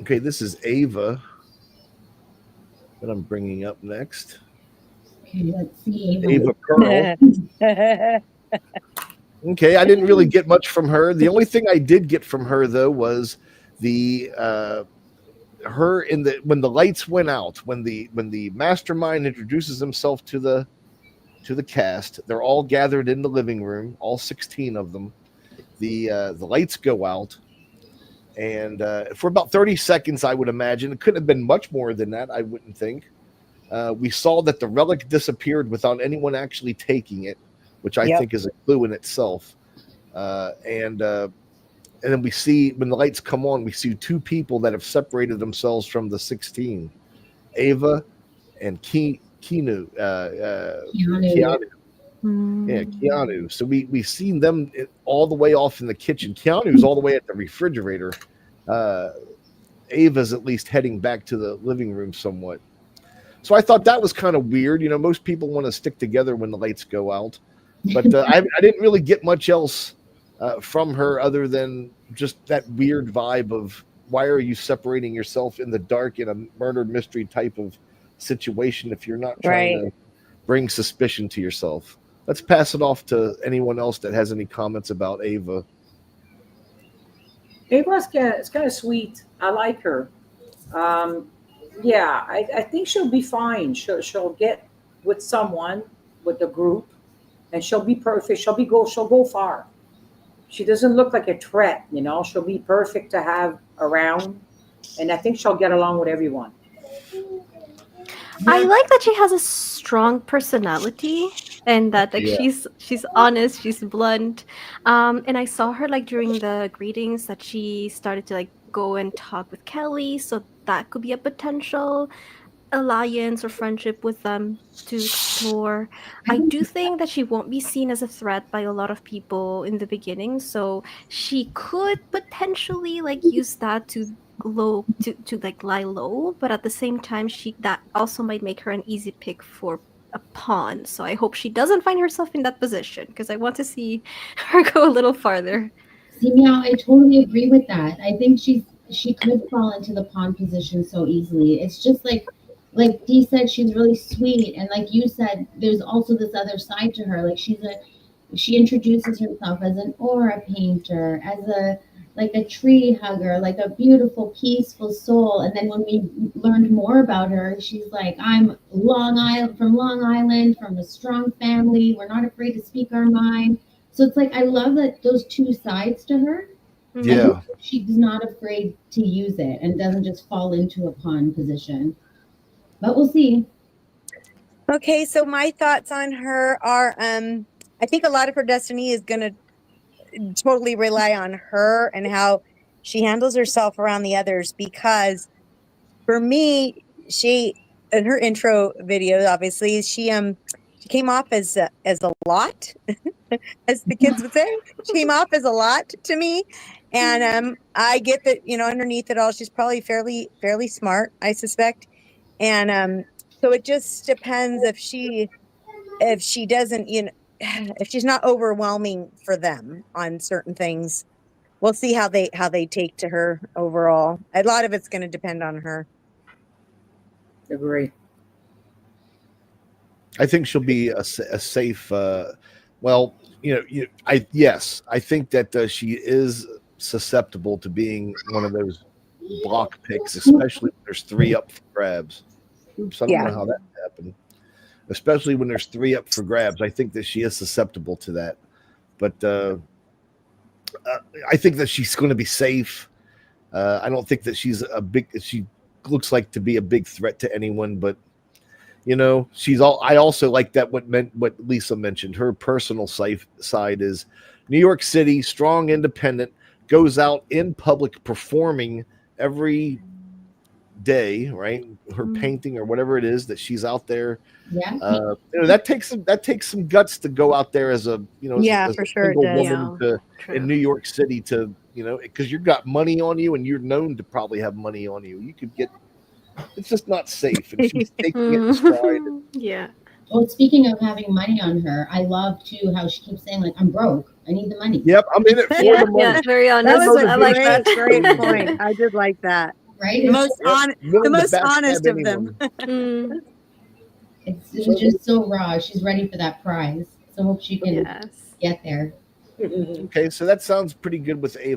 Okay, this is Ava that I'm bringing up next. Okay, let's see. Ava Pearl. Okay, I didn't really get much from her. The only thing I did get from her though was the her in the when the lights went out, when the mastermind introduces himself to the cast, they're all gathered in the living room, all 16 of them. The lights go out, and for about 30 seconds, I would imagine it couldn't have been much more than that. I wouldn't think. We saw that the relic disappeared without anyone actually taking it, which I think is a clue in itself. And then we see when the lights come on, we see two people that have separated themselves from the 16, Ava and Keanu. Keanu. Yeah, Keanu. So we've seen them all the way off in the kitchen. Keanu's all the way at the refrigerator. Ava's at least heading back to the living room somewhat. So I thought that was kind of weird. You know, most people want to stick together when the lights go out. But I didn't really get much else from her other than just that weird vibe of why are you separating yourself in the dark in a murder mystery type of situation if you're not trying to bring suspicion to yourself. Let's pass it off to anyone else that has any comments about Ava. Ava's kind of sweet. I like her. Yeah, I think she'll be fine. She'll get with someone, with the group, and she'll be perfect. She'll go far. She doesn't look like a threat, you know. She'll be perfect to have around, and I think she'll get along with everyone. I like that she has a strong personality and that she's honest, she's blunt. And I saw her like during the greetings that she started to like go and talk with Kelly, so that could be a potential alliance or friendship with them to explore. I do think that she won't be seen as a threat by a lot of people in the beginning, so she could potentially like use that to like lie low, but at the same time that also might make her an easy pick for a pawn. So I hope she doesn't find herself in that position because I want to see her go a little farther. See, Meow, I totally agree with that. I think she could fall into the pawn position so easily. It's just like Dee said, she's really sweet, and like you said, there's also this other side to her. Like she introduces herself as an aura painter, as a tree hugger, like a beautiful, peaceful soul. And then when we learned more about her, she's like, I'm from Long Island, from a strong family. We're not afraid to speak our mind. So it's like I love that those two sides to her. Yeah. She's not afraid to use it and doesn't just fall into a pawn position. But we'll see. Okay, so my thoughts on her are I think a lot of her destiny is going to totally rely on her and how she handles herself around the others, because for me, she in her intro video, obviously she came off as a lot as the kids would say. She came off as a lot to me, and I get that, you know, underneath it all she's probably fairly smart, I suspect, and so it just depends if she doesn't, you know, if she's not overwhelming for them on certain things. We'll see how they take to her overall. A lot of it's going to depend on her. Agree. I think she'll be a safe. Well, I think that she is susceptible to being one of those block picks, especially when there's 3 up for grabs. Oops, I don't know how that happened. Especially when there's 3 up for grabs, I think that she is susceptible to that. But I think that she's going to be safe. I don't think that she looks like to be a big threat to anyone, but you know, I also like that what Lisa mentioned. Her personal side is New York City, strong, independent, goes out in public performing every day, right? Her painting or whatever it is that she's out there. Yeah. You know, that takes some guts to go out there as a, you know, as for a sure single woman in New York City to, you know, because you've got money on you and you're known to probably have money on you. You could get, it's just not safe. And she's taking it in stride. Yeah. Well, speaking of having money on her, I love too how she keeps saying like, I'm broke. I need the money. Yep, I'm in it for the money. Yeah, very honest. That was I like that. great point. I did like that. right? The most Willing the to most backstab honest of them. anyone. It's So- just so raw. She's ready for that prize. So hope she can Yes. get there. Okay, so that sounds pretty good with Ava.